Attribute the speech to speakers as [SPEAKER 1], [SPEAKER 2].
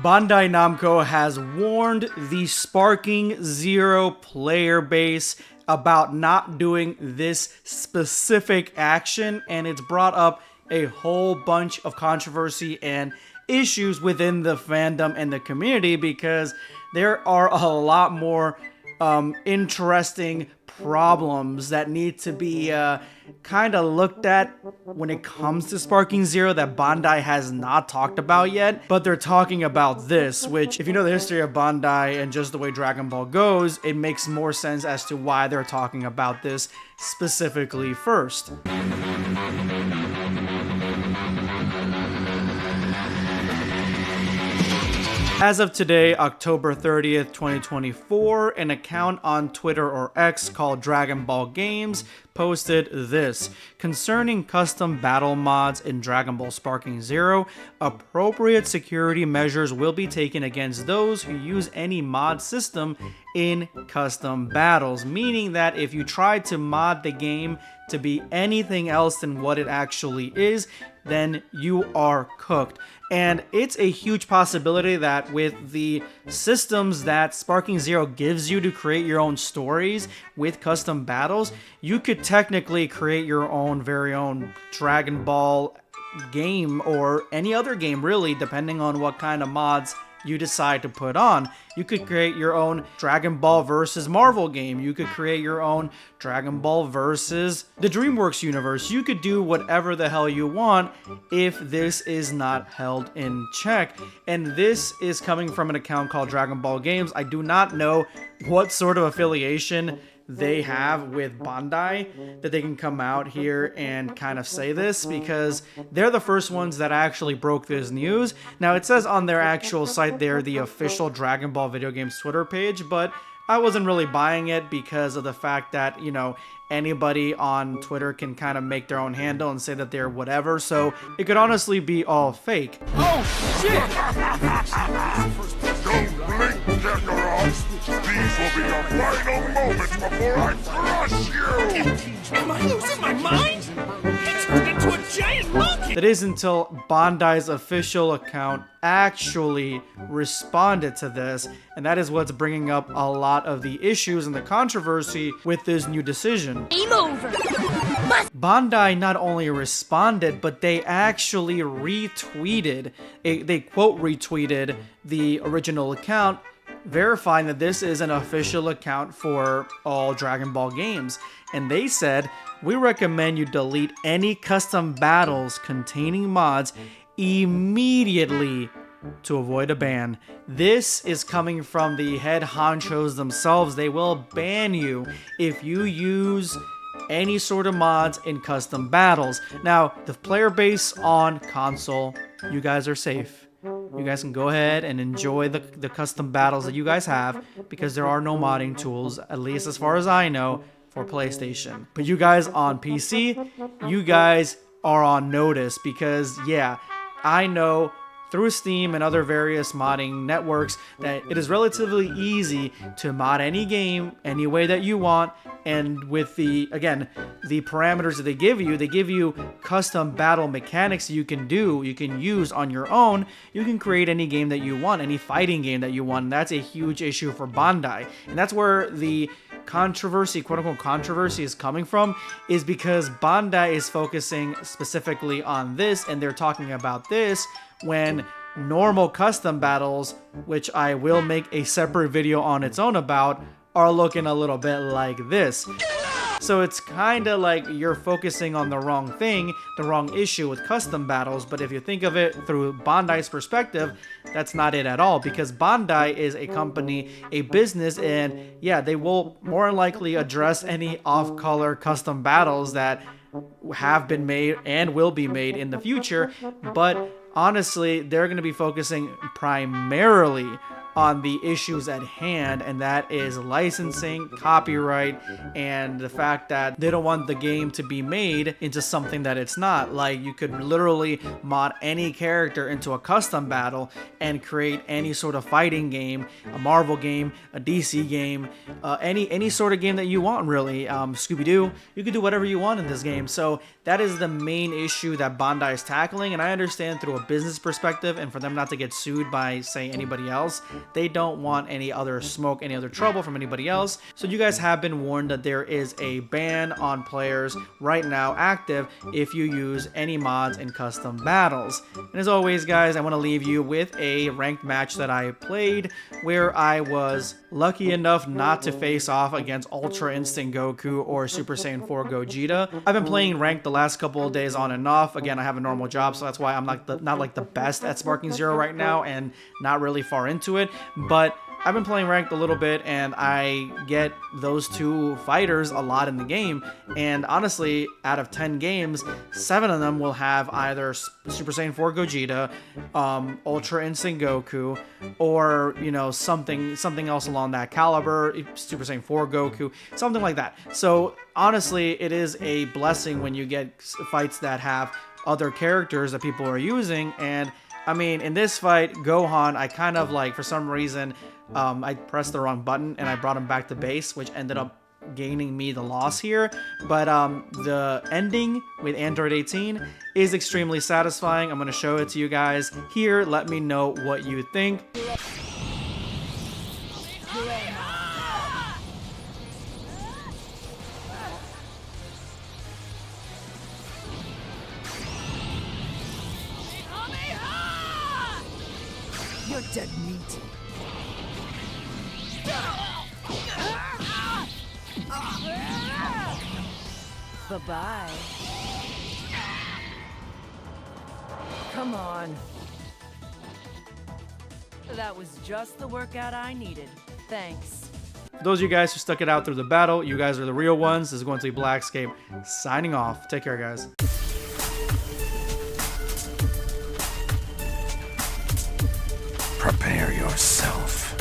[SPEAKER 1] Bandai Namco has warned the Sparking Zero player base about not doing this specific action, and it's brought up a whole bunch of controversy and issues within the fandom and the community because there are a lot more interesting problems that need to be kind of looked at when it comes to Sparking Zero that Bandai has not talked about yet, but they're talking about this, which if you know the history of Bandai and just the way Dragon Ball goes, it makes more sense as to why they're talking about this specifically first. As of today, October 30th, 2024, an account on Twitter or X called Dragon Ball Games posted this. Concerning custom battle mods in Dragon Ball Sparking Zero, appropriate security measures will be taken against those who use any mod system in custom battles, meaning that if you try to mod the game to be anything else than what it actually is, then you are cooked. And it's a huge possibility that with the systems that Sparking Zero gives you to create your own stories with custom battles, you could technically create your own very own Dragon Ball game or any other game really, depending on what kind of mods you decide to put on. You could create your own Dragon Ball versus Marvel game. You could create your own Dragon Ball versus the DreamWorks universe. You could do whatever the hell you want if this is not held in check. And this is coming from an account called Dragon Ball Games. I do not know what sort of affiliation they have with Bandai that they can come out here and kind of say this, because they're the first ones that actually broke this news. Now, it says on their actual site there, the official Dragon Ball Video Games Twitter page, but I wasn't really buying it because of the fact that, you know, anybody on Twitter can kind of make their own handle and say that they're whatever, so it could honestly be all fake.
[SPEAKER 2] Oh, shit! Don't blink, Kakarot! These will be your final moments before I crush you! Am I losing my mind? He turned into a giant monkey!
[SPEAKER 1] That is until Bandai's official account actually responded to this, and that is what's bringing up a lot of the issues and the controversy with this new decision.
[SPEAKER 3] Game over!
[SPEAKER 1] Bandai not only responded, but they actually retweeted, they quote retweeted the original account, verifying that this is an official account for all Dragon Ball games. And they said, "We recommend you delete any custom battles containing mods immediately to avoid a ban." This is coming from the head honchos themselves. They will ban you if you use any sort of mods in custom battles. Now, the player base on console, you guys are safe. You guys can go ahead and enjoy the custom battles that you guys have, because there are no modding tools, at least as far as I know, for PlayStation. But you guys on PC, you guys are on notice, because yeah, I know through Steam and other various modding networks that it is relatively easy to mod any game any way that you want. And with the, again, the parameters that they give you custom battle mechanics you can use on your own. You can create any game that you want, any fighting game that you want. And that's a huge issue for Bandai. And that's where the controversy, quote unquote controversy, is coming from, is because Bandai is focusing specifically on this, and they're talking about this when normal custom battles, which I will make a separate video on its own about, are looking a little bit like this. So it's kind of like you're focusing on the wrong thing, the wrong issue with custom battles. But if you think of it through Bandai's perspective, that's not it at all, because Bandai is a company, a business, and yeah, they will more than likely address any off-color custom battles that have been made and will be made in the future. But honestly, they're going to be focusing primarily on the issues at hand, and that is licensing, copyright, and the fact that they don't want the game to be made into something that it's not. Like, you could literally mod any character into a custom battle and create any sort of fighting game, a Marvel game, a DC game, any sort of game that you want, really. Scooby-Doo, you could do whatever you want in this game. So that is the main issue that Bandai is tackling, and I understand through a business perspective, and for them not to get sued by, say, anybody else, they don't want any other smoke, any other trouble from anybody else. So you guys have been warned that there is a ban on players right now active if you use any mods in custom battles. And as always, guys, I want to leave you with a ranked match that I played where I was lucky enough not to face off against Ultra Instinct Goku or Super Saiyan 4 Gogeta. I've been playing ranked the last couple of days on and off. Again, I have a normal job, so that's why I'm not like the best at Sparking Zero right now and not really far into it, but I've been playing ranked a little bit, and I get those two fighters a lot in the game, and honestly, out of 10 games, 7 of them will have either Super Saiyan 4 Gogeta, Ultra Instinct Goku, or, you know, something else along that caliber, Super Saiyan 4 Goku, something like that. So honestly, it is a blessing when you get fights that have other characters that people are using. And I mean, in this fight, Gohan, I kind of like, for some reason, I pressed the wrong button and I brought him back to base, which ended up gaining me the loss here. But the ending with Android 18 is extremely satisfying. I'm going to show it to you guys here. Let me know what you think.
[SPEAKER 3] You're dead meat. Bye-bye. Come on. That was just the workout I needed. Thanks.
[SPEAKER 1] For those of you guys who stuck it out through the battle, you guys are the real ones. This is going to be Blackscape signing off. Take care, guys.
[SPEAKER 2] Prepare yourself.